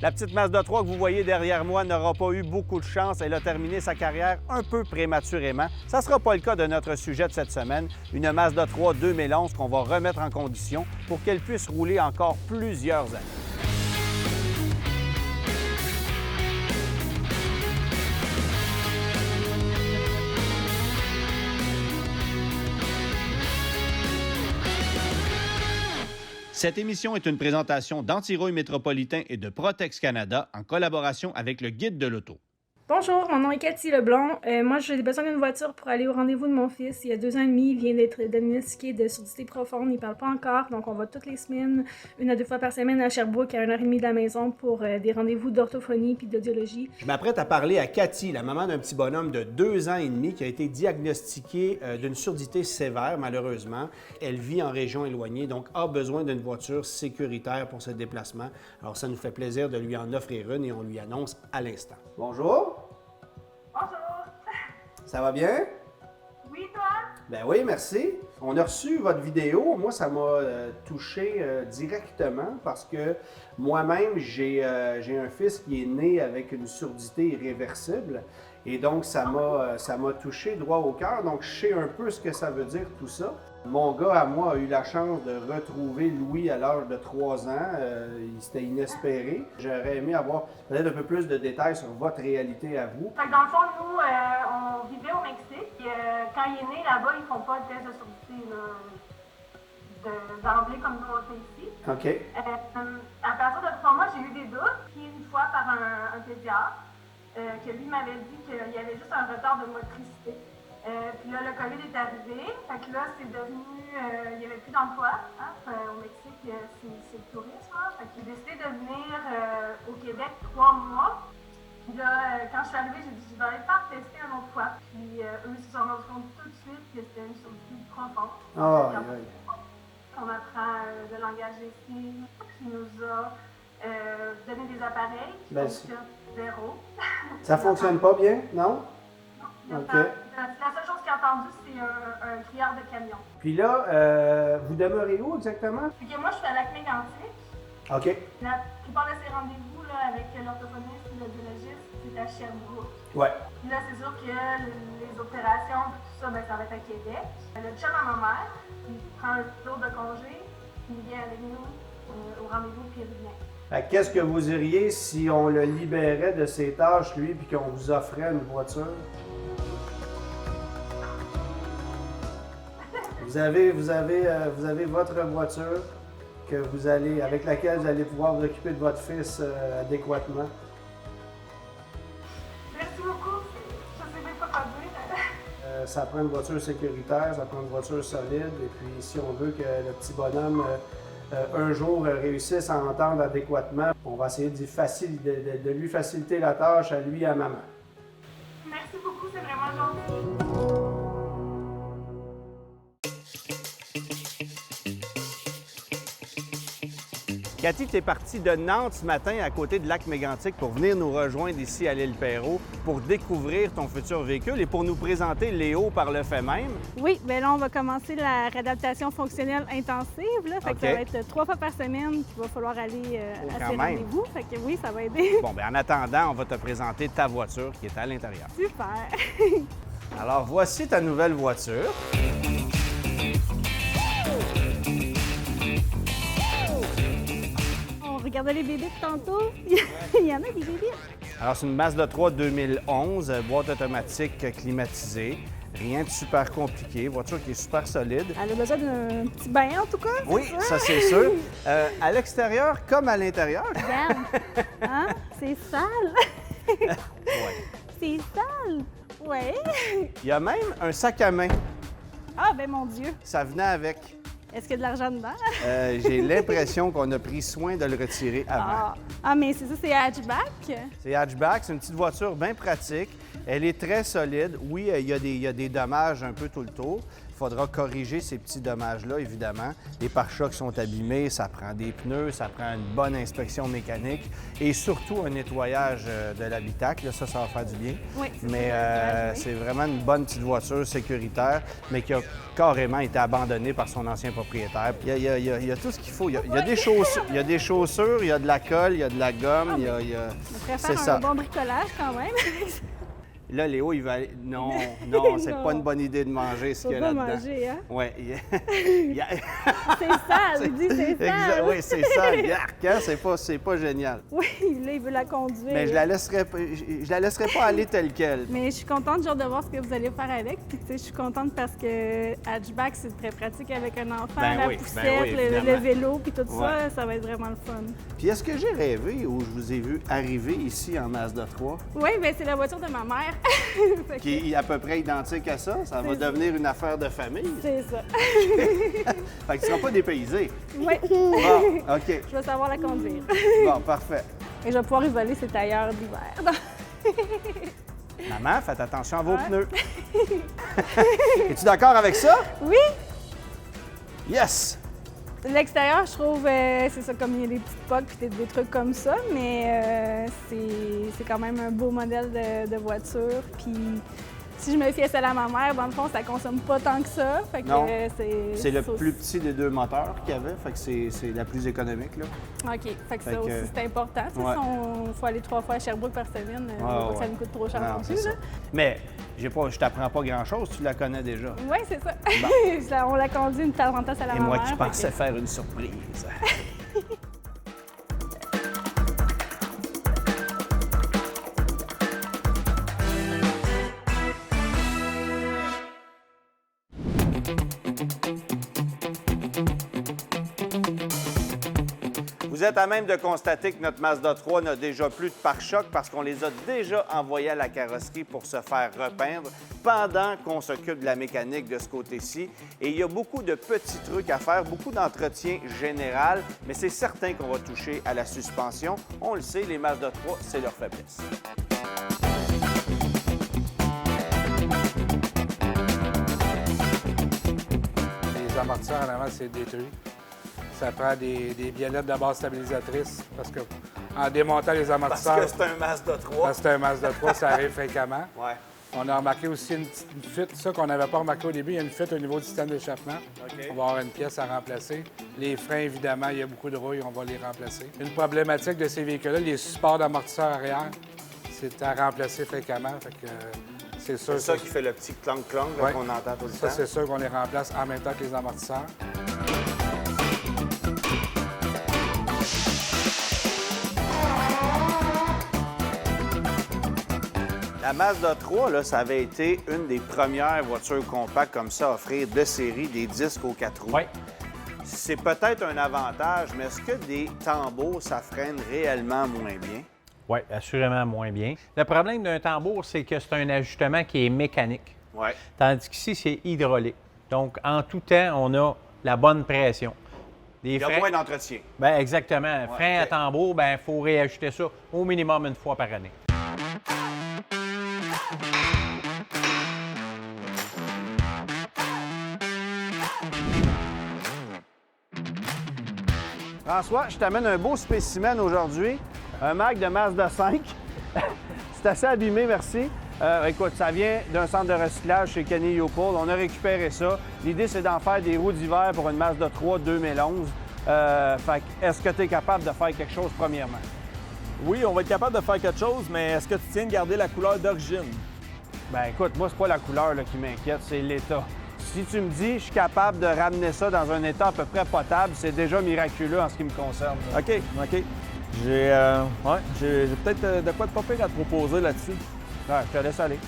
La petite Mazda 3 que vous voyez derrière moi n'aura pas eu beaucoup de chance. Elle a terminé sa carrière un peu prématurément. Ça ne sera pas le cas de notre sujet de cette semaine, une Mazda 3 2011 qu'on va remettre en condition pour qu'elle puisse rouler encore plusieurs années. Cette émission est une présentation d'Antirouille Métropolitain et de Protex Canada en collaboration avec le Guide de l'auto. Bonjour, mon nom est Cathy Leblond. Moi, j'ai besoin d'une voiture pour aller au rendez-vous de mon fils. Il y a 2 ans et demi, il vient d'être diagnostiqué de surdité profonde. Il ne parle pas encore, donc on va toutes les semaines, 1 à 2 fois par semaine à Sherbrooke, à 1h30 de la maison pour des rendez-vous d'orthophonie puis d'audiologie. Je m'apprête à parler à Cathy, la maman d'un petit bonhomme de 2 ans et demi qui a été diagnostiqué d'une surdité sévère, malheureusement. Elle vit en région éloignée, donc a besoin d'une voiture sécuritaire pour ses déplacements. Alors, ça nous fait plaisir de lui en offrir une et on lui annonce à l'instant. Bonjour. Bonjour! Ça va bien? Oui, toi? Ben oui, merci. On a reçu votre vidéo. Moi, ça m'a touché directement parce que moi-même, j'ai un fils qui est né avec une surdité irréversible. Et donc, ça m'a touché droit au cœur. Donc, je sais un peu ce que ça veut dire tout ça. Mon gars, à moi, a eu la chance de retrouver Louis à l'âge de 3 ans. C'était inespéré. J'aurais aimé avoir peut-être un peu plus de détails sur votre réalité à vous. Fait que dans le fond, nous, on vivait au Mexique. Et, quand il est né là-bas, ils font pas de test de surdité d'emblée comme nous on fait ici. OK. À partir de 3 mois, j'ai eu des doutes. Puis une fois par un pédiatre, que lui m'avait dit qu'il y avait juste un retard de motricité. Puis là, le COVID est arrivé. Fait que là, c'est devenu... il n'y avait plus d'emploi. Hein? Au Mexique, c'est le tourisme. Hein? Fait que j'ai décidé de venir au Québec 3 mois. Puis là, quand je suis arrivée, j'ai dit, je vais aller faire tester une autre fois. Puis eux se sont rendus compte tout de suite que c'était une surdité profonde. On apprend le langage des signes, qui nous a donné des appareils qui fonctionnent zéro. Ça fonctionne pas bien, non? OK. La seule chose qu'il a entendu, c'est un criard de camion. Puis là, vous demeurez où exactement? Puis que moi, je suis à Lac-Mégantic. OK. La plupart de ces rendez-vous là, avec l'orthophoniste ou l'audiologiste, c'est à Sherbrooke. Ouais. Puis là, c'est sûr que les opérations, tout ça, ben, ça va être à Québec. Le chum à ma mère, il prend un jour de congé, il vient avec nous au rendez-vous, puis il revient. Fait que qu'est-ce que vous diriez si on le libérait de ses tâches, lui, puis qu'on vous offrait une voiture? Vous avez votre voiture que avec laquelle vous allez pouvoir vous occuper de votre fils adéquatement. Merci beaucoup. Je sais même pas quoi dire. Ça prend une voiture sécuritaire, ça prend une voiture solide. Et puis, si on veut que le petit bonhomme, un jour, réussisse à entendre adéquatement, on va essayer de lui faciliter la tâche à lui et à maman. Merci beaucoup, c'est vraiment gentil. Cathy, tu es partie de Nantes ce matin à côté de Lac-Mégantic pour venir nous rejoindre ici à l'île Perrot pour découvrir ton futur véhicule et pour nous présenter Léo par le fait même. Oui, bien là, on va commencer la réadaptation fonctionnelle intensive. Là, fait que ça va être 3 fois par semaine qu'il va falloir aller à ces rendez-vous. Fait que oui, ça va aider. Bon, bien en attendant, on va te présenter ta voiture qui est à l'intérieur. Super! Alors, voici ta nouvelle voiture. Regardez les bébés de tantôt. Il y en a des bébés. Alors, c'est une Mazda 3 2011, boîte automatique climatisée. Rien de super compliqué. Voiture qui est super solide. Elle a besoin d'un petit bain, en tout cas. Oui, ça c'est sûr. À l'extérieur comme à l'intérieur. Regarde. Hein? C'est sale. Ouais. C'est sale. Ouais. Il y a même un sac à main. Ah, ben mon Dieu. Ça venait avec. Est-ce qu'il y a de l'argent dedans? J'ai l'impression qu'on a pris soin de le retirer avant. Ah mais c'est ça, c'est hatchback? C'est hatchback, c'est une petite voiture bien pratique. Elle est très solide. Oui, il y a des dommages un peu tout le tour. Il faudra corriger ces petits dommages-là, évidemment. Les pare-chocs sont abîmés, ça prend des pneus, ça prend une bonne inspection mécanique et surtout un nettoyage de l'habitacle. Ça va faire du bien. Oui, Mais c'est vraiment une bonne petite voiture sécuritaire, mais qui a carrément été abandonnée par son ancien propriétaire. Il y a tout ce qu'il faut. Il y a des chaussures, il y a des chaussures, il y a de la colle, il y a de la gomme, il y a... On pourrait faire un bon bricolage quand même. Là, Léo, il va aller... Non, c'est Non. pas une bonne idée de manger ce Faut qu'il y a pas là-dedans. manger, hein? Oui. C'est sale, il dit c'est sale. Oui, c'est ça, yark, hein? C'est pas génial. Oui, là, il veut la conduire. Mais je la laisserai pas aller telle quelle. Mais je suis contente genre de voir ce que vous allez faire avec. Puis tu sais, je suis contente parce que hatchback, c'est très pratique avec un enfant, Ben la oui, poussette, ben oui, le évidemment. vélo, puis tout Ouais. ça va être vraiment le fun. Puis est-ce que j'ai rêvé ou je vous ai vu arriver ici en Mazda 3, Oui, bien c'est la voiture de ma mère. Fait que qui est à peu près identique à ça? Ça va C'est ça. devenir une affaire de famille. c'est ça. Fait que tu ne seras pas dépaysé. Oui, Bon, OK. je vais savoir la conduire. Bon, parfait. Et je vais pouvoir isoler ses tailleurs d'hiver. Maman, faites attention à vos Ouais. pneus. Es-tu d'accord avec ça? Oui! Yes! L'extérieur, je trouve, c'est ça, comme il y a des petites pocs puis des trucs comme ça, mais c'est quand même un beau modèle de voiture. Puis si je me fiais celle à ma mère, dans le fond, ça consomme pas tant que ça. Fait que Non. C'est le ça aussi- plus petit des deux moteurs qu'il y avait, fait que c'est la plus économique, là. OK. Fait que Fait ça que- aussi, c'est important. Tu sais, Ouais. si on faut aller 3 fois à Sherbrooke par semaine, je veux pas que ça nous coûte trop cher Non, non c'est plus. ça. Là. Mais je t'apprends pas grand-chose, tu la connais déjà. Oui, c'est ça. On l'a conduit une tarentesse à la Et maman. moi qui pensais faire une surprise. Vous êtes à même de constater que notre Mazda 3 n'a déjà plus de pare-chocs parce qu'on les a déjà envoyés à la carrosserie pour se faire repeindre pendant qu'on s'occupe de la mécanique de ce côté-ci. Et il y a beaucoup de petits trucs à faire, beaucoup d'entretien général, mais c'est certain qu'on va toucher à la suspension. On le sait, les Mazda 3, c'est leur faiblesse. Les amortisseurs en avant, c'est détruit. Ça prend des biellettes de base stabilisatrice parce que en démontant les amortisseurs, c'est un Mazda 3. parce que c'est un Mazda 3, ça arrive fréquemment. Ouais. On a remarqué aussi une petite fuite, ça qu'on n'avait pas remarqué au début, il y a une fuite au niveau du système d'échappement. OK. On va avoir une pièce à remplacer. Les freins, évidemment, il y a beaucoup de rouille, on va les remplacer. Une problématique de ces véhicules-là, les supports d'amortisseurs arrière, c'est à remplacer fréquemment. Fait que, c'est sûr. C'est ça qui fait le petit clonk-clonk là, Ouais. qu'on entend tout le Ça, temps. c'est sûr qu'on les remplace en même temps que les amortisseurs. La Mazda 3, là, ça avait été une des premières voitures compactes comme ça à offrir de série des disques aux 4 roues. Oui. C'est peut-être un avantage, mais est-ce que des tambours, ça freine réellement moins bien? Oui, assurément moins bien. Le problème d'un tambour, c'est que c'est un ajustement qui est mécanique, Oui. tandis qu'ici, c'est hydraulique. Donc, en tout temps, on a la bonne pression. Les Il y a freins- moins d'entretien. Ben, exactement. Frein à ok. tambour, ben, il faut réajuster ça au minimum une fois par année. François, je t'amène un beau spécimen aujourd'hui, un Mac de Mazda 5. C'est assez abîmé, merci. Écoute, ça vient d'un centre de recyclage chez Kenny Yopol. On a récupéré ça. L'idée, c'est d'en faire des roues d'hiver pour une Mazda 3 2011. Fait que, est-ce que tu es capable de faire quelque chose premièrement? Oui, on va être capable de faire quelque chose, mais est-ce que tu tiens de garder la couleur d'origine? Ben écoute, moi, c'est pas la couleur là, qui m'inquiète, c'est l'état. Si tu me dis je suis capable de ramener ça dans un état à peu près potable, c'est déjà miraculeux en ce qui me concerne. là. OK. J'ai peut-être de quoi de pas pire à te proposer là-dessus. Ouais, je te laisse aller.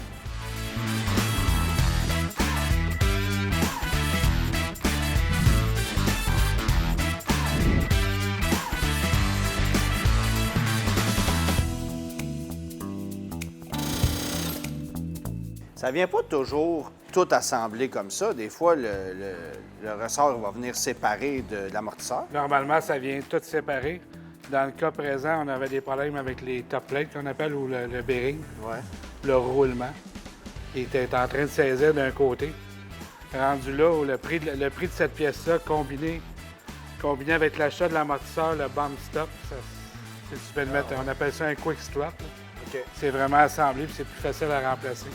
Ça vient pas toujours tout assemblé comme ça. Des fois, le ressort va venir séparer de l'amortisseur. Normalement, ça vient tout séparé. Dans le cas présent, on avait des problèmes avec les top plates qu'on appelle ou le bearing, Ouais. le roulement. Il était en train de saisir d'un côté. rendu là, où le prix de cette pièce-là, combiné avec l'achat de l'amortisseur, le bump stop, tu peux le mettre, on appelle ça un quick strap. OK. C'est vraiment assemblé, puis c'est plus facile à remplacer.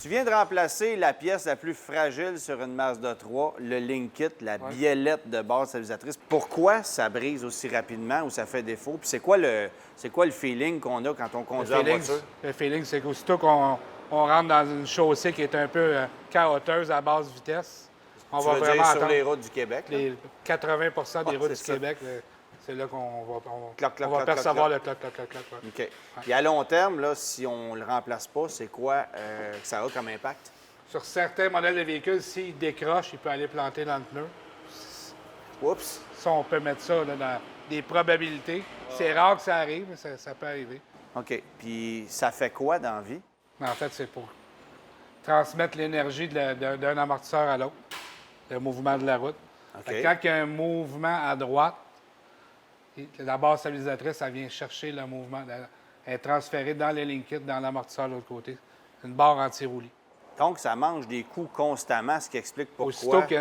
Tu viens de remplacer la pièce la plus fragile sur une Mazda 3, le Link Kit, la biellette de base stabilisatrice. Pourquoi ça brise aussi rapidement ou ça fait défaut? Puis c'est quoi le feeling qu'on a quand on conduit la voiture? Le feeling, c'est qu'aussitôt qu'on rentre dans une chaussée qui est un peu chaoteuse à basse vitesse, on Tu va veux vraiment dire sur attendre les routes du Québec? Là? les 80 des routes du c'est ça. Québec. C'est là qu'on va, Cloc, cloc, on va cloc, percevoir cloc, le cloc, cloc, cloc, cloc. Ouais. OK. Puis à long terme, là, si on le remplace pas, c'est quoi que ça a comme impact? Sur certains modèles de véhicules, s'il décroche, il peut aller planter dans le pneu. Oups! Ça, on peut mettre ça là, dans des probabilités. C'est rare que ça arrive, mais ça peut arriver. OK. Puis ça fait quoi dans la vie? Mais en fait, c'est pour transmettre l'énergie d'un amortisseur à l'autre, le mouvement de la route. OK. Fait que quand il y a un mouvement à droite, la barre stabilisatrice, ça vient chercher le mouvement. Elle est transférée dans le Link Kit, dans l'amortisseur de l'autre côté. C'est une barre anti-roulis. Donc, ça mange des coups constamment, ce qui explique Aussitôt pourquoi qu'il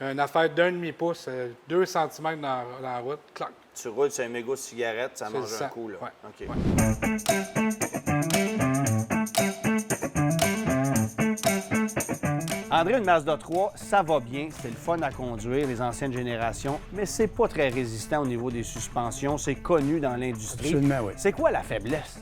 y a une affaire d'un demi-pouce, 2 cm dans la route, clac. tu roules sur un mégot de cigarette, ça C'est mange ça. un coup. Là. Ouais. OK. Ouais. André, une Mazda 3, ça va bien, c'est le fun à conduire, les anciennes générations, mais c'est pas très résistant au niveau des suspensions, c'est connu dans l'industrie. Absolument, oui. C'est quoi la faiblesse?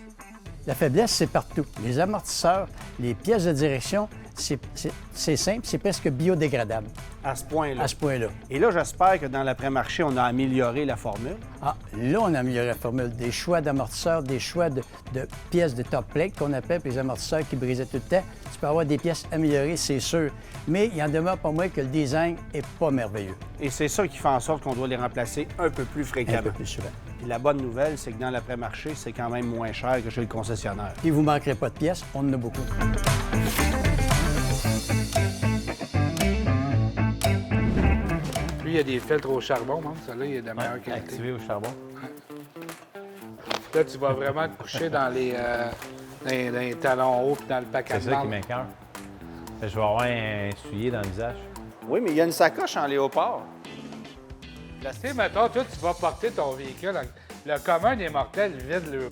La faiblesse, c'est partout. Les amortisseurs, les pièces de direction, c'est simple, c'est presque biodégradable À ce point-là. à ce point-là. Et là, j'espère que dans l'après-marché, on a amélioré la formule. Ah, là, on a amélioré la formule. Des choix d'amortisseurs, des choix de pièces de top plate qu'on appelle, puis les amortisseurs qui brisaient tout le temps. Tu peux avoir des pièces améliorées, c'est sûr. Mais il en demeure pas moins que le design n'est pas merveilleux. Et c'est ça qui fait en sorte qu'on doit les remplacer un peu plus Un fréquemment. peu plus souvent. Puis la bonne nouvelle, c'est que dans l'après-marché, c'est quand même moins cher que chez le concessionnaire. Puis vous ne manquerez pas de pièces, on en a beaucoup. Lui, il y a des filtres au charbon, même. Celui-là, il est de meilleure qualité. Activé au charbon. Là, tu vas vraiment te coucher dans les talons hauts puis dans le pack à C'est ça qui demande. m'écoeure. Je vais avoir un soulier dans le visage. Oui, mais il y a une sacoche en léopard. Tu sais, mettons, toi, tu vas porter ton véhicule. Le commun des mortels vide le...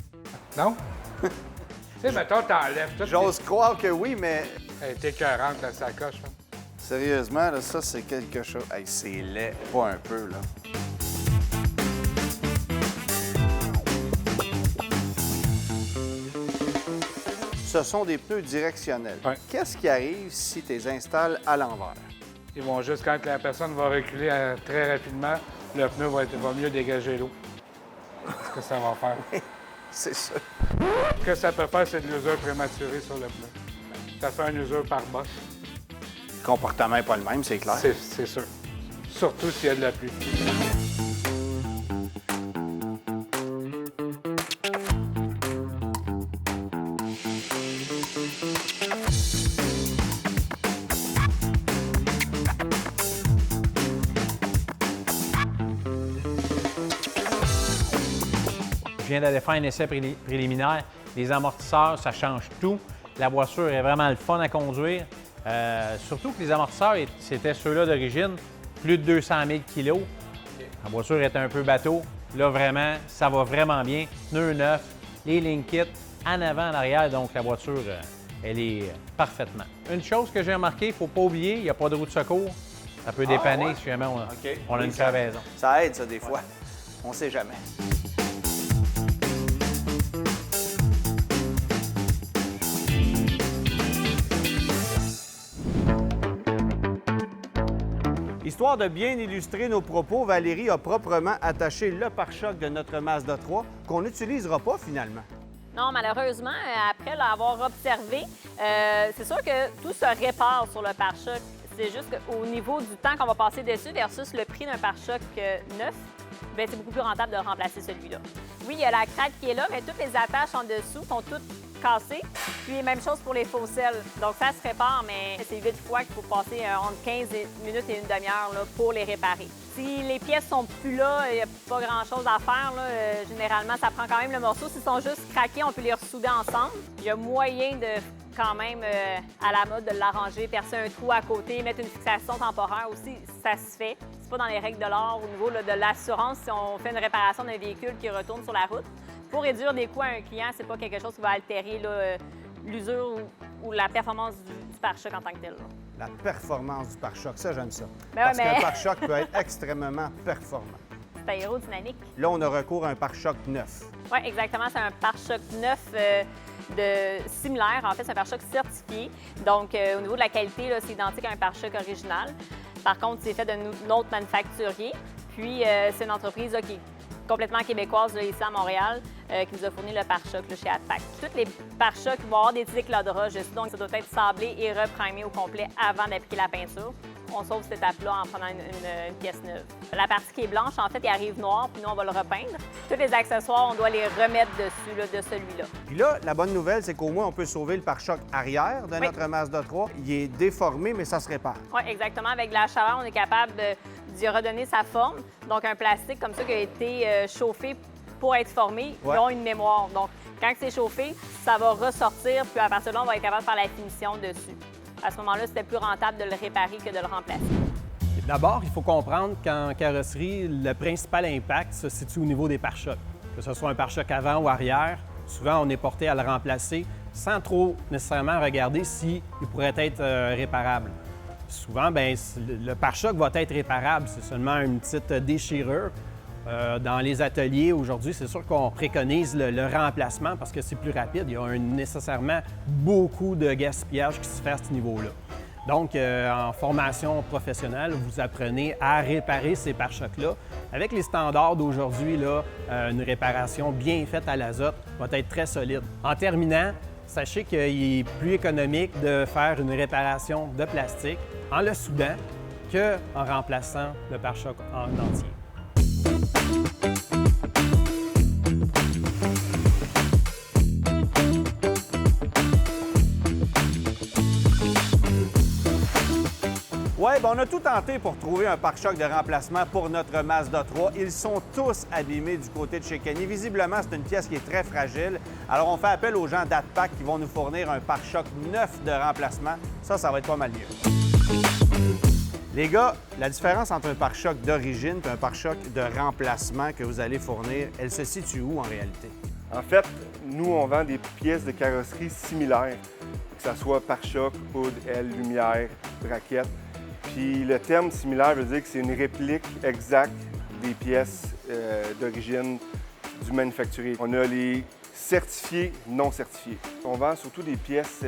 Non? Tu sais, mettons, t'enlèves tout. J'ose croire que oui, mais Elle est écœurante, la sacoche. Hein. sérieusement, là, ça, c'est quelque chose. Hey, c'est laid, pas un peu, là. Ce sont des pneus directionnels. Ouais. Qu'est-ce qui arrive si tu les installes à l'envers? Ils vont juste, quand la personne va reculer très rapidement, le pneu va mieux dégager l'eau. C'est ce que ça va faire. C'est ça. Ce que ça peut faire, c'est de l'usure prématurée sur le pneu. Ça fait une usure par bosse. Le comportement n'est pas le même, c'est clair. C'est sûr. Surtout s'il y a de la pluie. Je viens d'aller faire un essai préliminaire. Les amortisseurs, ça change tout. La voiture est vraiment le fun à conduire. Surtout que les amortisseurs, c'était ceux-là d'origine, plus de 200 000 kg. La voiture est un peu bateau. Là, vraiment, ça va vraiment bien. Pneus neufs, les Link Kit, en avant, en arrière. Donc, la voiture, elle est parfaitement. Une chose que j'ai remarqué, il ne faut pas oublier, il n'y a pas de roue de secours. Ça peut dépanner ouais? si jamais on OK. a Oui, une ça- crevaison. Ça aide, ça, des fois. On sait jamais. Histoire de bien illustrer nos propos, Valérie a proprement attaché le pare-choc de notre Mazda 3 qu'on n'utilisera pas finalement. Non, malheureusement, après l'avoir observé, c'est sûr que tout se répare sur le pare-choc. C'est juste qu'au niveau du temps qu'on va passer dessus versus le prix d'un pare-choc neuf, bien, c'est beaucoup plus rentable de remplacer celui-là. Oui, il y a la craque qui est là, mais toutes les attaches en dessous sont toutes cassé. Puis même chose pour les faux sels. Donc ça se répare, mais c'est 8 fois qu'il faut passer entre 15 minutes et une demi-heure là, pour les réparer. Si les pièces sont plus là, il n'y a pas grand-chose à faire. Là. Généralement, ça prend quand même le morceau. S'ils sont juste craqués, on peut les ressouder ensemble. Il y a moyen de quand même à la mode de l'arranger, percer un trou à côté, mettre une fixation temporaire aussi, ça se fait. C'est pas dans les règles de l'art au niveau là, de l'assurance si on fait une réparation d'un véhicule qui retourne sur la route. Pour réduire des coûts à un client, c'est pas quelque chose qui va altérer l'usure ou la performance du pare-choc en tant que tel. Là. La performance du pare-choc, ça, j'aime ça. Ben Parce ouais, qu'un pare-choc peut être extrêmement performant. C'est aérodynamique. Là, on a recours à un pare-choc neuf. Oui, exactement. C'est un pare-choc neuf similaire. En fait, c'est un pare-choc certifié. Donc, au niveau de la qualité, c'est identique à un pare-choc original. Par contre, c'est fait d'un autre manufacturier. Puis, c'est une entreprise là, qui est complètement québécoise là, ici à Montréal qui nous a fourni le pare-choc chez AdPac. Tous les pare-chocs vont avoir des petits éclats de roche dessus, donc ça doit être sablé et reprimé au complet avant d'appliquer la peinture. On sauve cette étape-là en prenant une pièce neuve. La partie qui est blanche, en fait, elle arrive noire, puis nous, on va le repeindre. Tous les accessoires, on doit les remettre dessus là, de celui-là. Puis là, la bonne nouvelle, c'est qu'au moins, on peut sauver le pare-choc arrière de notre Mazda 3. Il est déformé, mais ça se répare. Oui, exactement. Avec de la chaleur, on est capable d'y redonner sa forme. Donc, un plastique comme ça qui a été chauffé pour être formé, ils ont une mémoire. Donc, quand c'est chauffé, ça va ressortir, puis à partir de là, on va être capable de faire la finition dessus. À ce moment-là, c'était plus rentable de le réparer que de le remplacer. D'abord, il faut comprendre qu'en carrosserie, le principal impact se situe au niveau des pare-chocs. Que ce soit un pare-choc avant ou arrière, souvent on est porté à le remplacer sans trop nécessairement regarder s'il pourrait être réparable. Souvent, bien, le pare-choc va être réparable, c'est seulement une petite déchirure. Dans les ateliers, aujourd'hui, c'est sûr qu'on préconise le remplacement parce que c'est plus rapide. Il y a nécessairement beaucoup de gaspillage qui se fait à ce niveau-là. Donc, en formation professionnelle, vous apprenez à réparer ces pare-chocs-là. Avec les standards d'aujourd'hui, une réparation bien faite à l'azote va être très solide. En terminant, sachez qu'il est plus économique de faire une réparation de plastique en le soudant qu'en remplaçant le pare-choc en entier. Oui, bien, on a tout tenté pour trouver un pare-choc de remplacement pour notre Mazda 3. Ils sont tous abîmés du côté de chez Kenny. Visiblement, c'est une pièce qui est très fragile. Alors, on fait appel aux gens d'AdPac qui vont nous fournir un pare-choc neuf de remplacement. Ça va être pas mal mieux. Les gars, la différence entre un pare-choc d'origine et un pare-choc de remplacement que vous allez fournir, elle se situe où en réalité? En fait, nous, on vend des pièces de carrosserie similaires, que ce soit pare-choc, hood, aile, lumière, braquette. Puis le terme similaire veut dire que c'est une réplique exacte des pièces d'origine du manufacturier. On a les certifiés, non certifiés. On vend surtout des pièces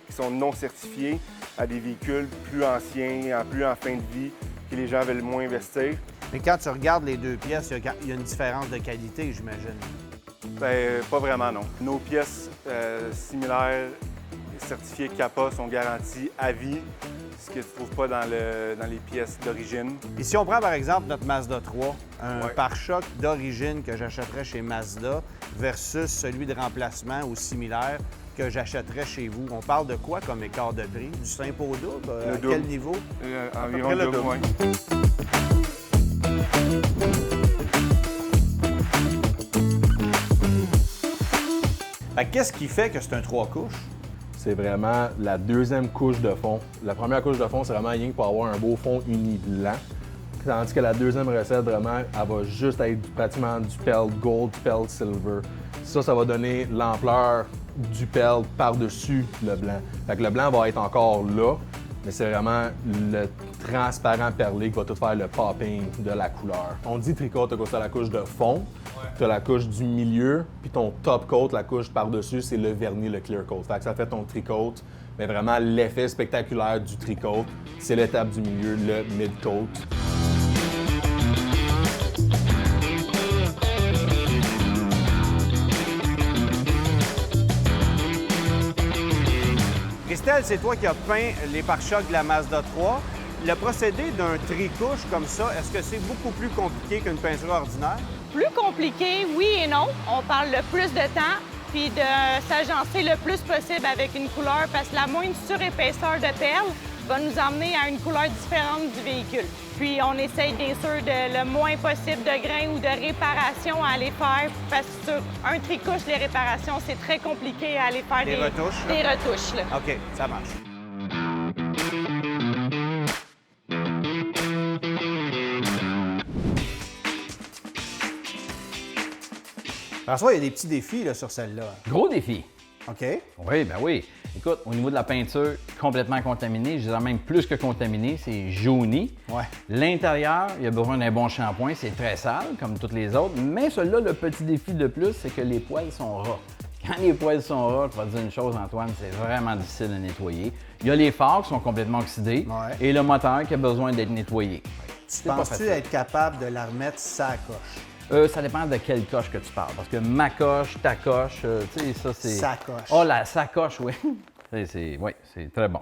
qui sont non certifiées à des véhicules plus anciens, plus en fin de vie, que les gens veulent moins investir. Mais quand tu regardes les deux pièces, il y a une différence de qualité, j'imagine. Bien, pas vraiment, non. Nos pièces similaires certifiées CAPA sont garanties à vie, ce que tu ne trouves pas dans les pièces d'origine. Et si on prend par exemple notre Mazda 3, un pare-choc d'origine que j'achèterais chez Mazda versus celui de remplacement ou similaire que j'achèterais chez vous, on parle de quoi comme écart de prix? Du simple au double? À quel niveau? Environ le double, oui. Qu'est-ce qui fait que c'est un 3 couches? C'est vraiment la deuxième couche de fond. La première couche de fond, c'est vraiment rien que pour avoir un beau fond uni blanc. Tandis que la deuxième recette, vraiment, elle va juste être pratiquement du pelt gold, pelt silver. Ça va donner l'ampleur du pelt par-dessus le blanc. Fait que le blanc va être encore là, mais c'est vraiment le transparent perlé qui va tout faire le popping de la couleur. On dit tricoat à cause de la couche de fond, tu as la couche du milieu, puis ton top coat, la couche par-dessus, c'est le vernis, le clear coat. Fait que ça fait ton tricoat, mais vraiment l'effet spectaculaire du tricoat, c'est l'étape du milieu, le mid-coat. Christelle, c'est toi qui as peint les pare-chocs de la Mazda 3. Le procédé d'un tri-couche comme ça, est-ce que c'est beaucoup plus compliqué qu'une peinture ordinaire? Plus compliqué, oui et non. On parle de plus de temps. puis de s'agencer le plus possible avec une couleur parce que la moindre surépaisseur de perles va nous emmener à une couleur différente du véhicule. Puis on essaye bien sûr de le moins possible de grains ou de réparations à aller faire parce que sur un tricouche, les réparations, c'est très compliqué à aller faire Des retouches, là? Des retouches, là. OK, ça marche. François, il y a des petits défis là, sur celle-là. Gros défi. OK. Oui, ben oui. Écoute, au niveau de la peinture, complètement contaminée, je dirais même plus que contaminée, c'est jauni. Ouais. L'intérieur, il y a besoin d'un bon shampoing, c'est très sale, comme toutes les autres. Mais celui-là, le petit défi de plus, c'est que les poils sont ras. Quand les poils sont ras, je vais te dire une chose, Antoine, c'est vraiment difficile à nettoyer. Il y a les phares qui sont complètement oxydés et le moteur qui a besoin d'être nettoyé. Tu penses-tu être capable de la remettre sa coche? Ça dépend de quelle coche que tu parles. Parce que ma coche, ta coche, tu sais, ça, c'est... Sa coche. Oh, la sacoche, oui. Oui, c'est très bon.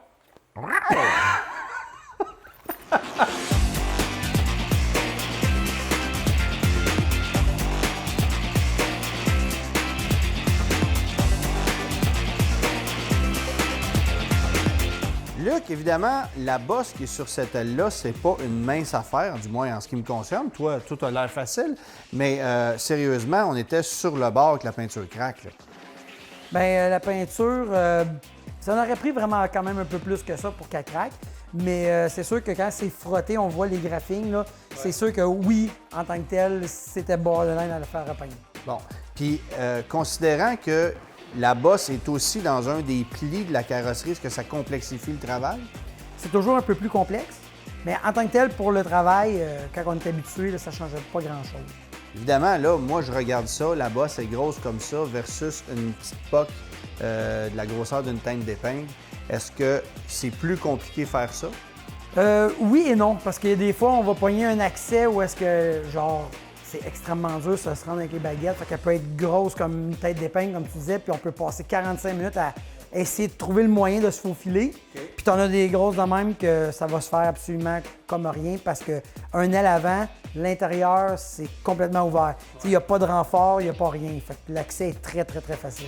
Luc, évidemment, la bosse qui est sur cette aile-là, c'est pas une mince affaire, du moins en ce qui me concerne. Toi, tout a l'air facile, mais sérieusement, on était sur le bord que la peinture craque. Là. Bien, la peinture, ça en aurait pris vraiment quand même un peu plus que ça pour qu'elle craque. Mais c'est sûr que quand c'est frotté, on voit les graphines, là. C'est sûr que oui, en tant que tel, c'était borderline à le faire repeindre. Bon. Puis, considérant que la bosse est aussi dans un des plis de la carrosserie, est-ce que ça complexifie le travail? C'est toujours un peu plus complexe, mais en tant que tel, pour le travail, quand on est habitué, là, ça ne changeait pas grand-chose. Évidemment, là, moi, je regarde ça, la bosse est grosse comme ça versus une petite poque de la grosseur d'une teinte d'épingle. Est-ce que c'est plus compliqué faire ça? Oui et non, parce que des fois, on va pogner un accès où est-ce que, genre, c'est extrêmement dur, ça se rend avec les baguettes. Fait qu'elle peut être grosse comme une tête d'épingle, comme tu disais, puis on peut passer 45 minutes à essayer de trouver le moyen de se faufiler. Okay. Puis t'en as des grosses de même que ça va se faire absolument comme rien parce qu'un aile avant, l'intérieur, c'est complètement ouvert. Il n'y a pas de renfort, il n'y a pas rien. Fait que l'accès est très, très, très facile.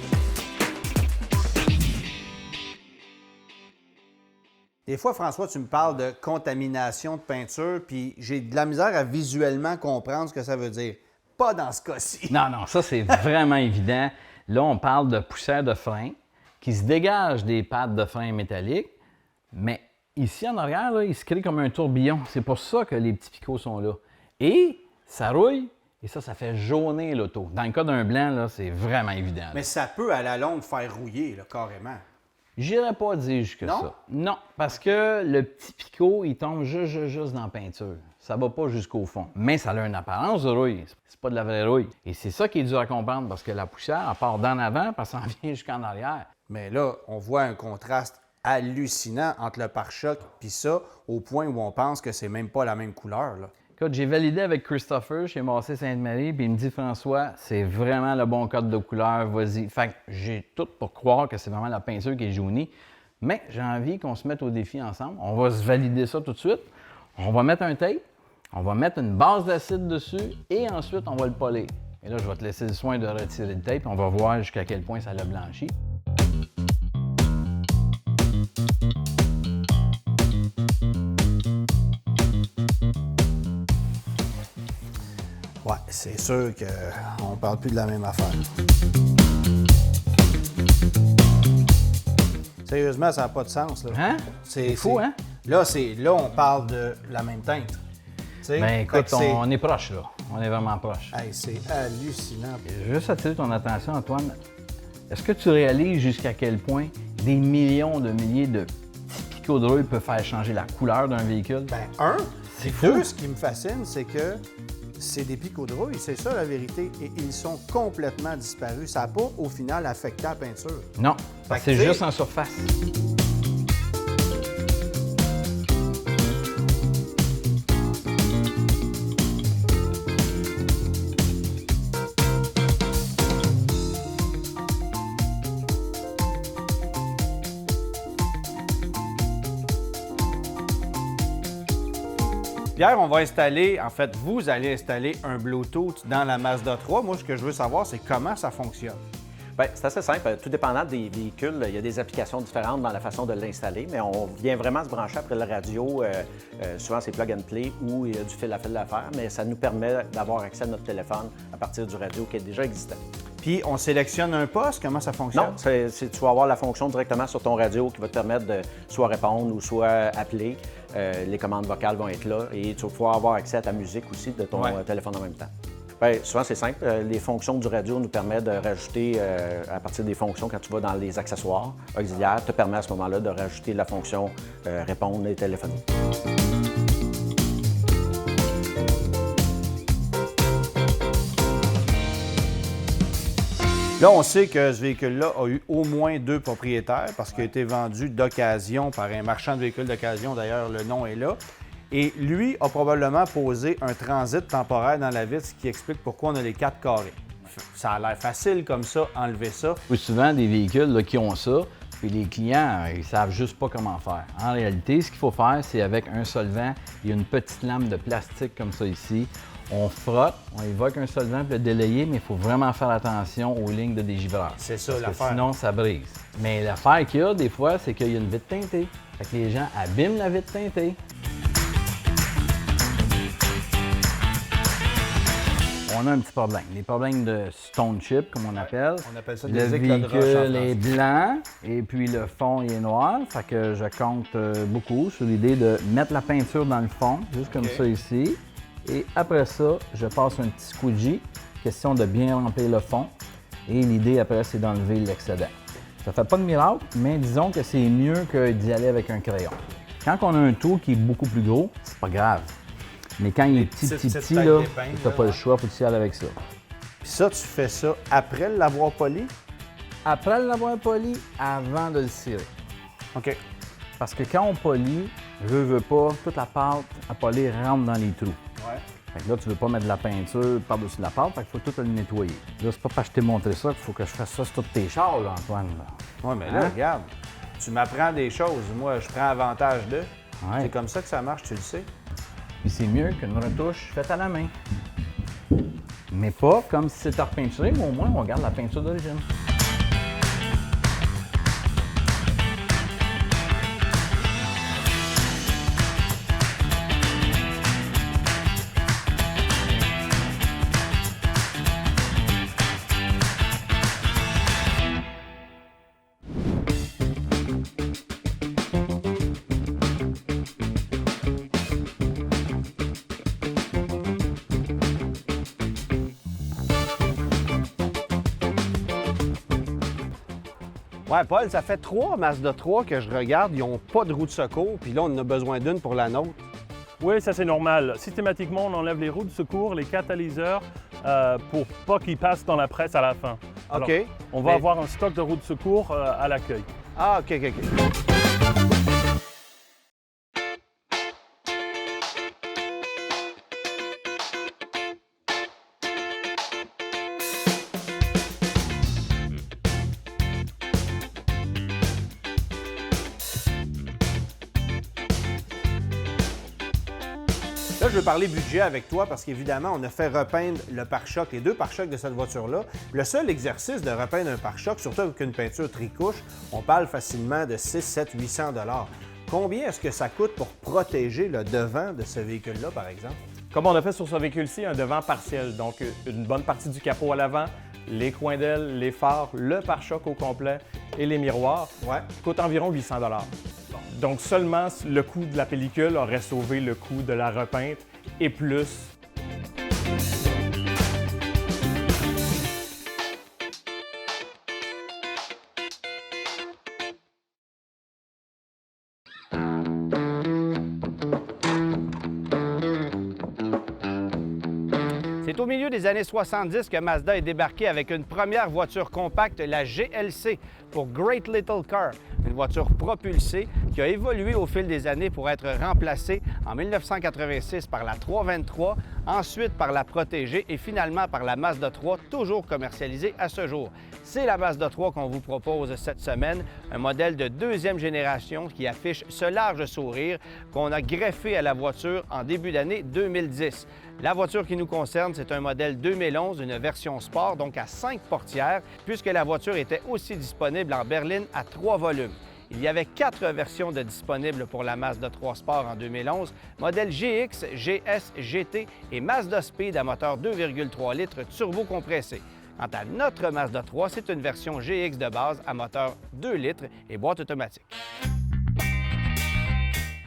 Des fois, François, tu me parles de contamination de peinture, puis j'ai de la misère à visuellement comprendre ce que ça veut dire. Pas dans ce cas-ci. Non, ça, c'est vraiment évident. Là, on parle de poussière de frein qui se dégage des pattes de frein métalliques, mais ici, en arrière, là, il se crée comme un tourbillon. C'est pour ça que les petits picots sont là. Et ça rouille, et ça fait jaunir l'auto. Dans le cas d'un blanc, là, c'est vraiment évident. Là. Mais ça peut, à la longue, faire rouiller, là, carrément. J'irais pas dire jusque ça. Non, parce que le petit picot, il tombe juste dans la peinture. Ça va pas jusqu'au fond. Mais ça a une apparence de rouille. C'est pas de la vraie rouille. Et c'est ça qui est dur à comprendre parce que la poussière, elle part d'en avant, puis elle s'en vient jusqu'en arrière. Mais là, on voit un contraste hallucinant entre le pare-choc puis ça, au point où on pense que c'est même pas la même couleur, là. Écoute, j'ai validé avec Christopher chez Massé Sainte-Marie, puis il me dit, François, c'est vraiment le bon code de couleur, vas-y. Fait que j'ai tout pour croire que c'est vraiment la peinture qui est jaunie. Mais j'ai envie qu'on se mette au défi ensemble. On va se valider ça tout de suite. On va mettre un tape, on va mettre une base d'acide dessus, et ensuite, on va le polir. Et là, je vais te laisser le soin de retirer le tape, on va voir jusqu'à quel point ça l'a blanchi. Ouais, c'est sûr qu'on parle plus de la même affaire. Sérieusement, ça n'a pas de sens, là. Hein? C'est fou, hein? Là, on parle de la même teinte. Ben écoute, on est proche, là. On est vraiment proche. Hey, c'est hallucinant. Je veux juste attirer ton attention, Antoine. Est-ce que tu réalises jusqu'à quel point des millions de milliers de petits picots de rouille peuvent faire changer la couleur d'un véhicule? Ben, c'est fou. Ce qui me fascine, c'est que c'est des picots de rouille, c'est ça la vérité. Et ils sont complètement disparus. Ça n'a pas, au final, affecté la peinture. Non, c'est juste en surface. Pierre, on va installer, en fait, vous allez installer un Bluetooth dans la Mazda 3. Moi, ce que je veux savoir, c'est comment ça fonctionne. Bien, c'est assez simple. Tout dépendant des véhicules, il y a des applications différentes dans la façon de l'installer, mais on vient vraiment se brancher après le radio. Souvent, c'est plug and play ou il y a du fil à fil à faire, mais ça nous permet d'avoir accès à notre téléphone à partir du radio qui est déjà existant. Puis, on sélectionne un poste? Comment ça fonctionne? Non, tu vas avoir la fonction directement sur ton radio qui va te permettre de soit répondre ou soit appeler. Les commandes vocales vont être là et tu vas pouvoir avoir accès à ta musique aussi de ton téléphone en même temps. Bien, souvent, c'est simple. Les fonctions du radio nous permettent de rajouter, à partir des fonctions, quand tu vas dans les accessoires auxiliaires, te permet à ce moment-là de rajouter la fonction répondre et téléphoner. Là, on sait que ce véhicule-là a eu au moins 2 propriétaires parce qu'il a été vendu d'occasion par un marchand de véhicules d'occasion. D'ailleurs, le nom est là. Et lui a probablement posé un transit temporaire dans la vitre, ce qui explique pourquoi on a les 4 carrés. Ça a l'air facile comme ça, enlever ça. Oui, souvent, des véhicules là, qui ont ça, puis les clients, ils savent juste pas comment faire. En réalité, ce qu'il faut faire, c'est avec un solvant, il y a une petite lame de plastique comme ça ici. On frotte, on évoque un solvant pour le délayer, mais il faut vraiment faire attention aux lignes de dégivreur. C'est ça parce que l'affaire. sinon, ça brise. Mais l'affaire qu'il y a, des fois, c'est qu'il y a une vitre teintée. Fait que les gens abîment la vitre teintée. On a un petit problème. Les problèmes de stone chip, comme on appelle. On appelle ça le des éclats de roche en véhicule est blanc et puis le fond il est noir. Fait que je compte beaucoup sur l'idée de mettre la peinture dans le fond, juste comme ça ici. Et après ça, je passe un petit squeegee. Question de bien remplir le fond. Et l'idée après, c'est d'enlever l'excédent. Ça fait pas de miracle, mais disons que c'est mieux que d'y aller avec un crayon. Quand on a un tool qui est beaucoup plus gros, c'est pas grave. Mais quand il est petit, là, t'as pas le choix, faut que tu y ailles avec ça. Puis ça, tu fais ça après l'avoir poli? Après l'avoir poli, avant de le cirer. OK. Parce que quand on polit, veux pas, toute la pâte à polir rentre dans les trous. Ouais. Fait que là, tu veux pas mettre de la peinture par-dessus la pâte, fait qu'il faut tout le nettoyer. Là, c'est pas parce que je t'ai montré ça qu'il faut que je fasse ça sur toutes tes chars, là, Antoine. Oui, mais là, regarde, tu m'apprends des choses. Moi, je prends avantage d'eux. Ouais. C'est comme ça que ça marche, tu le sais. Puis c'est mieux qu'une retouche faite à la main. Mais pas comme si c'était repeinturé, mais au moins, on garde la peinture d'origine. Ouais, Paul, ça fait 3 Mazda 3 que je regarde, ils n'ont pas de roue de secours, puis là, on en a besoin d'une pour la nôtre. Oui, ça c'est normal. Systématiquement, on enlève les roues de secours, les catalyseurs, pour pas qu'ils passent dans la presse à la fin. OK. Alors, on va avoir un stock de roues de secours à l'accueil. Ah, OK. Là, je veux parler budget avec toi parce qu'évidemment, on a fait repeindre le pare-choc, les 2 pare-chocs de cette voiture-là. Le seul exercice de repeindre un pare-choc, surtout avec une peinture tricouche, on parle facilement de 600, 700, 800 $. Combien est-ce que ça coûte pour protéger le devant de ce véhicule-là, par exemple? Comme on a fait sur ce véhicule-ci, un devant partiel, donc une bonne partie du capot à l'avant, les coins d'ailes, les phares, le pare-choc au complet et les miroirs, coûte environ 800 $. Donc seulement le coût de la pellicule aurait sauvé le coût de la repeinte et plus. C'est au milieu des années 70 que Mazda est débarqué avec une première voiture compacte, la GLC, pour Great Little Car, une voiture propulsée qui a évolué au fil des années pour être remplacée en 1986 par la 323, ensuite par la Protégé et finalement par la Mazda 3, toujours commercialisée à ce jour. C'est la Mazda 3 qu'on vous propose cette semaine, un modèle de deuxième génération qui affiche ce large sourire qu'on a greffé à la voiture en début d'année 2010. La voiture qui nous concerne, c'est un modèle 2011, une version sport, donc à 5 portières, puisque la voiture était aussi disponible en berline à 3 volumes. Il y avait 4 versions de disponibles pour la Mazda 3 Sport en 2011, modèle GX, GS, GT et Mazda Speed à moteur 2,3 litres turbo-compressé. Quant à notre Mazda 3, c'est une version GX de base à moteur 2 litres et boîte automatique.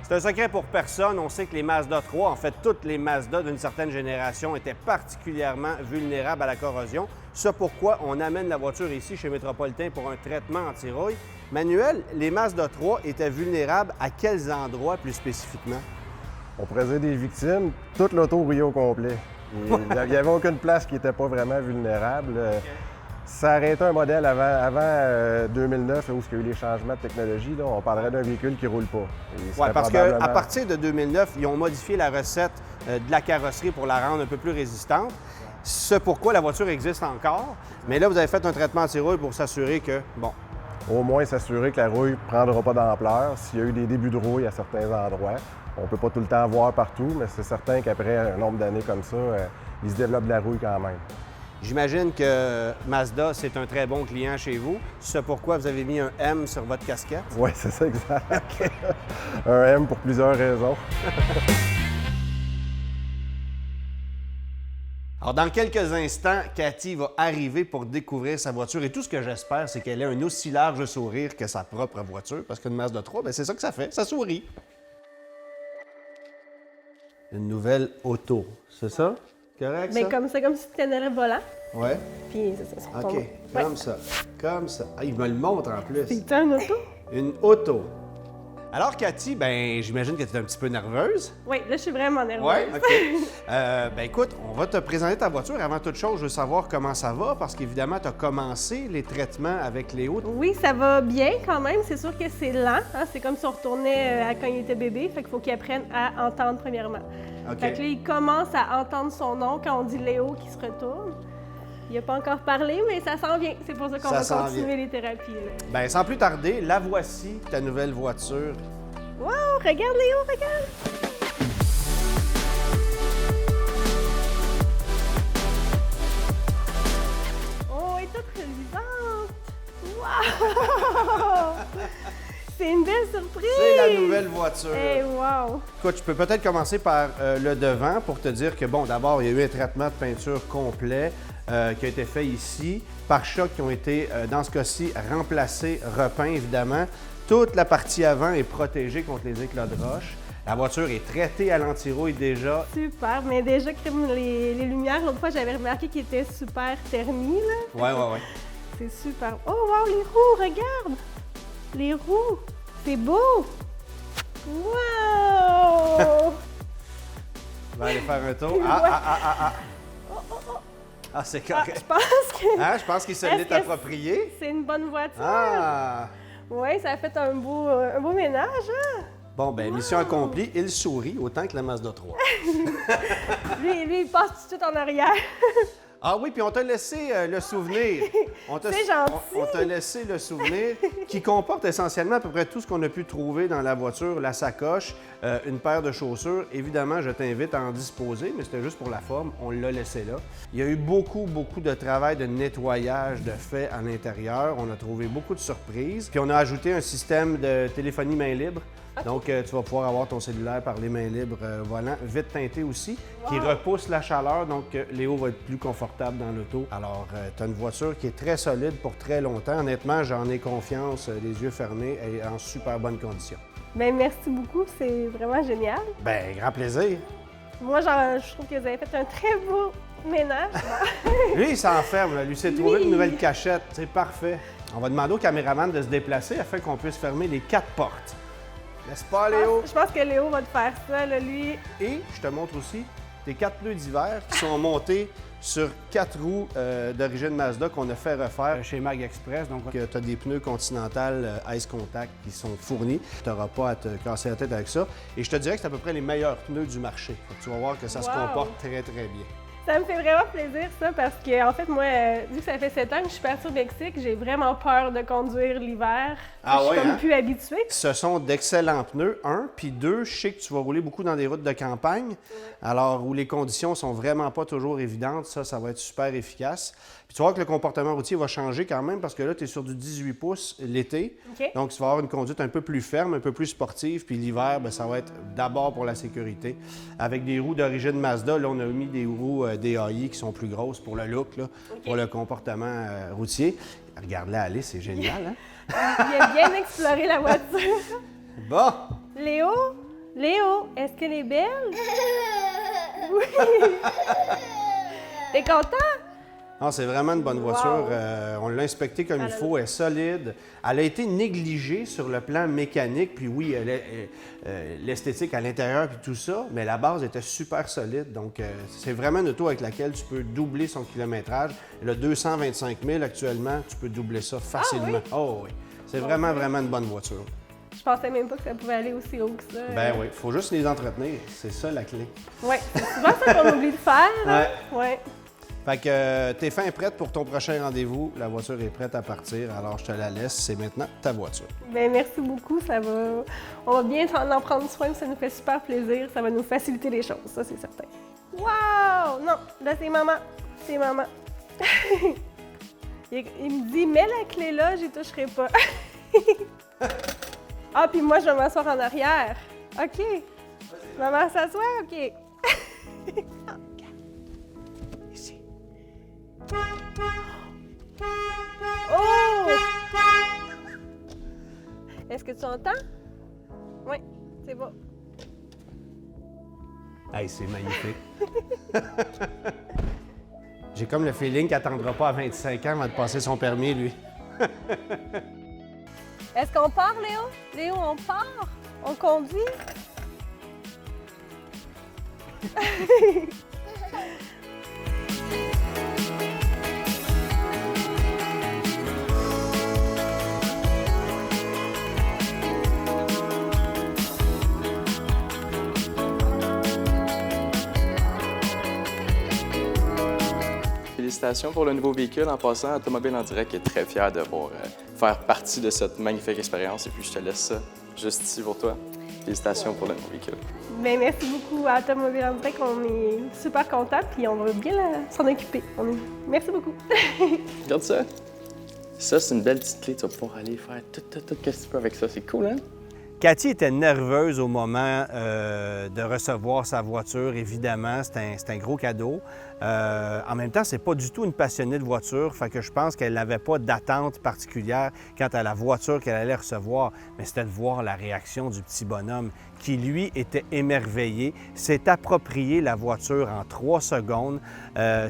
C'est un secret pour personne. On sait que les Mazda 3, en fait toutes les Mazda d'une certaine génération, étaient particulièrement vulnérables à la corrosion. C'est pourquoi on amène la voiture ici chez Métropolitain pour un traitement anti-rouille. Manuel, les Mazda 3 étaient vulnérables à quels endroits plus spécifiquement? On pourrait dire des victimes, toute l'auto rouillée au complet. Il n'y avait aucune place qui n'était pas vraiment vulnérable. Ça aurait été un modèle avant 2009, où il y a eu les changements de technologie, là, on parlerait d'un véhicule qui ne roule pas. Oui, parce qu'à partir de 2009, ils ont modifié la recette de la carrosserie pour la rendre un peu plus résistante. C'est pourquoi la voiture existe encore. Mais là, vous avez fait un traitement anti-rouille pour s'assurer que, bon... Au moins s'assurer que la rouille ne prendra pas d'ampleur. S'il y a eu des débuts de rouille à certains endroits, on ne peut pas tout le temps voir partout, mais c'est certain qu'après un nombre d'années comme ça, il se développe de la rouille quand même. J'imagine que Mazda, c'est un très bon client chez vous. C'est pourquoi vous avez mis un M sur votre casquette? Oui, c'est ça, exact. Un M pour plusieurs raisons. Alors, dans quelques instants, Cathy va arriver pour découvrir sa voiture et tout ce que j'espère, c'est qu'elle ait un aussi large sourire que sa propre voiture, parce qu'une Mazda 3, bien, c'est ça que ça fait, ça sourit. Une nouvelle auto, c'est ça? Correct, ça? Bien, comme si tu tenais le volant. Ouais. Puis c'est ça, sur ton... OK, comme ça, comme ça. Ah, il me le montre en plus. C'est une auto? Une auto. Alors, Cathy, ben j'imagine que tu es un petit peu nerveuse. Oui, là, je suis vraiment nerveuse. Oui, OK. Ben écoute, on va te présenter ta voiture. Avant toute chose, je veux savoir comment ça va, parce qu'évidemment, tu as commencé les traitements avec Léo. Oui, ça va bien quand même. C'est sûr que c'est lent. Hein? C'est comme si on retournait à quand il était bébé. Fait qu'il faut qu'il apprenne à entendre premièrement. OK. Fait que là, il commence à entendre son nom quand on dit Léo qui se retourne. Il n'a pas encore parlé, mais ça s'en vient. C'est pour ça qu'on va continuer les thérapies. Là. Bien, sans plus tarder, la voici, ta nouvelle voiture. Wow! Regarde, Léo, regarde! Oh, elle est toute reluisante! Wow! C'est une belle surprise! C'est la nouvelle voiture. Hey, wow! Écoute, je peux peut-être commencer par le devant pour te dire que, bon, d'abord, il y a eu un traitement de peinture complet qui a été fait ici. Pare-chocs qui ont été, dans ce cas-ci, remplacés, repeints, évidemment. Toute la partie avant est protégée contre les éclats de roche. La voiture est traitée à l'anti-rouille déjà. Super, mais déjà, les lumières, l'autre fois, j'avais remarqué qu'ils étaient super ternis, là. Ouais. C'est super. Oh, wow, les roues, regarde! Les roues, c'est beau! Wow! On va aller faire un tour. Ah, c'est correct. Je pense que... Hein, je pense qu'il se l'est approprié. C'est une bonne voiture. Ah! Oui, ça a fait un beau ménage, hein? Bon, bien, mission accomplie. Il sourit autant que la Mazda 3. lui, il passe tout de suite en arrière. Ah oui, puis on t'a laissé le souvenir. C'est gentil. On t'a laissé le souvenir qui comporte essentiellement à peu près tout ce qu'on a pu trouver dans la voiture, la sacoche, une paire de chaussures. Évidemment, je t'invite à en disposer, mais c'était juste pour la forme. On l'a laissé là. Il y a eu beaucoup de travail de nettoyage de fait à l'intérieur. On a trouvé beaucoup de surprises. Puis on a ajouté un système de téléphonie main libre. Donc, tu vas pouvoir avoir ton cellulaire par les mains libres volant, vite teinté aussi, qui repousse la chaleur, donc Léo va être plus confortable dans l'auto. Alors, tu as une voiture qui est très solide pour très longtemps. Honnêtement, j'en ai confiance, les yeux fermés et en super bonne condition. Bien, merci beaucoup, c'est vraiment génial. Bien, grand plaisir. Moi, je trouve que vous avez fait un très beau ménage. Lui, il s'enferme, lui s'est trouvé une nouvelle cachette, c'est parfait. On va demander au caméraman de se déplacer afin qu'on puisse fermer les 4 portes. N'est-ce pas, Léo? Je pense que Léo va te faire ça, là, lui. Et je te montre aussi tes 4 pneus d'hiver qui sont montés sur 4 roues d'origine Mazda qu'on a fait refaire chez Mag Express. Donc, tu as des pneus Continental Ice Contact qui sont fournis. Tu n'auras pas à te casser la tête avec ça. Et je te dirais que c'est à peu près les meilleurs pneus du marché. Fait que tu vas voir que ça se comporte très, très bien. Ça me fait vraiment plaisir, ça, parce que, en fait, moi, vu que ça fait 7 ans que je suis partie au Mexique, j'ai vraiment peur de conduire l'hiver. Je suis comme plus habituée. Ce sont d'excellents pneus, 1. Puis 2, je sais que tu vas rouler beaucoup dans des routes de campagne, alors où les conditions sont vraiment pas toujours évidentes. Ça va être super efficace. Puis tu vas voir que le comportement routier va changer quand même, parce que là, tu es sur du 18 pouces l'été. Donc, tu vas avoir une conduite un peu plus ferme, un peu plus sportive. Puis l'hiver, bien, ça va être d'abord pour la sécurité. Avec des roues d'origine Mazda, là, on a mis des roues DAI qui sont plus grosses pour le look, là, pour le comportement routier. Regarde-la aller, c'est génial, hein? Il a bien exploré la voiture. Bon! Léo, est-ce qu'elle est belle? Oui! T'es content? Non, c'est vraiment une bonne voiture. On l'a inspectée comme il faut, elle est solide. Elle a été négligée sur le plan mécanique, puis oui, l'esthétique à l'intérieur puis tout ça, mais la base était super solide. Donc, c'est vraiment une auto avec laquelle tu peux doubler son kilométrage. Elle a 225 000 actuellement, tu peux doubler ça facilement. Oh oui, c'est vraiment une bonne voiture. Je pensais même pas que ça pouvait aller aussi haut que ça. Ben oui, il faut juste les entretenir, c'est ça la clé. Oui, c'est souvent ça qu'on oublie de faire. Ouais. Fait que t'es fin prête pour ton prochain rendez-vous. La voiture est prête à partir, alors je te la laisse. C'est maintenant ta voiture. Bien, merci beaucoup. On va bien en prendre soin. Ça nous fait super plaisir. Ça va nous faciliter les choses, ça, c'est certain. Wow! Non, là, c'est maman. C'est maman. Il me dit, mets la clé là, j'y toucherai pas. Ah, puis moi, je vais m'asseoir en arrière. OK. Maman s'assoit? OK. Ici. Oh! Est-ce que tu entends? Oui, c'est bon. Hey, c'est magnifique. J'ai comme le feeling qu'il n'attendra pas à 25 ans avant de passer son permis, lui. Est-ce qu'on part, Léo? Léo, on part? On conduit? Félicitations pour le nouveau véhicule. En passant, Automobile en Direct est très fier de faire partie de cette magnifique expérience. Et puis, je te laisse ça juste ici pour toi. Félicitations pour le nouveau véhicule. Bien, merci beaucoup à Automobile en Direct. On est super contents puis on va bien s'en occuper. Merci beaucoup. Regarde ça. Ça, c'est une belle petite clé. Tu vas pouvoir aller faire tout ce que tu peux avec ça. C'est cool, hein? Cathy était nerveuse au moment de recevoir sa voiture, évidemment. C'est un gros cadeau. En même temps, c'est pas du tout une passionnée de voiture, fait que je pense qu'elle n'avait pas d'attente particulière quant à la voiture qu'elle allait recevoir. Mais c'était de voir la réaction du petit bonhomme qui, lui, était émerveillé, s'est approprié la voiture en 3 secondes,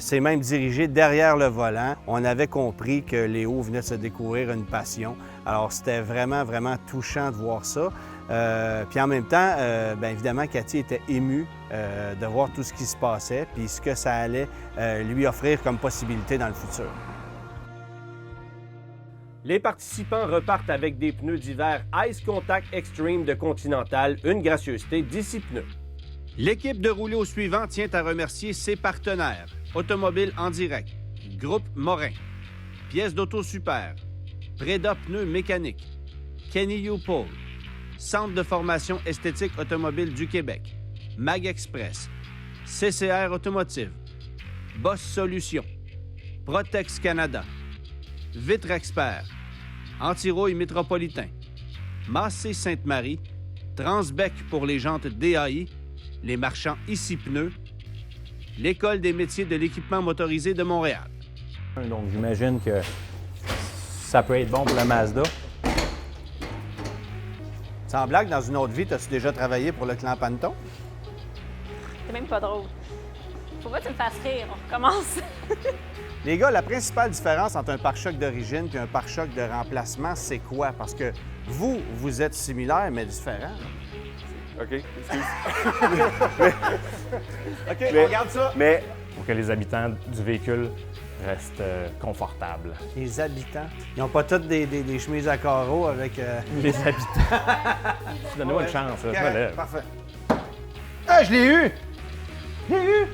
s'est même dirigé derrière le volant. On avait compris que Léo venait de se découvrir une passion. Alors, c'était vraiment touchant de voir ça. Puis en même temps, bien évidemment, Cathy était émue de voir tout ce qui se passait puis ce que ça allait lui offrir comme possibilité dans le futur. Les participants repartent avec des pneus d'hiver Ice Contact Extreme de Continental, une gracieuseté d'ici pneus. L'équipe de rouler au suivant tient à remercier ses partenaires. Automobile en Direct, Groupe Morin, Pièces d'Auto Super, Preda Pneus Mécaniques, Kenny U-Pole, Centre de formation esthétique automobile du Québec, Mag Express, CCR Automotive, Boss Solutions, Protex Canada, Vitre Expert, Antirouille Métropolitain, Massé Sainte-Marie, Transbec pour les jantes DAI, les marchands Ici Pneus, l'École des métiers de l'équipement motorisé de Montréal. Donc j'imagine que ça peut être bon pour le Mazda. Sans blague, dans une autre vie, as-tu déjà travaillé pour le clan Panton? C'est même pas drôle. Faut pas que tu me fasses rire, on recommence. Les gars, la principale différence entre un pare-choc d'origine et un pare-choc de remplacement, c'est quoi? Parce que vous êtes similaires, mais différents. OK, excuse. OK, on regarde ça. Mais pour que les habitants du véhicule restent confortables. Les habitants, ils n'ont pas tous des chemises à carreaux avec... Les habitants. Donnez-moi une chance, là, je me lève. Parfait. Ah, je l'ai eu! Je l'ai eu!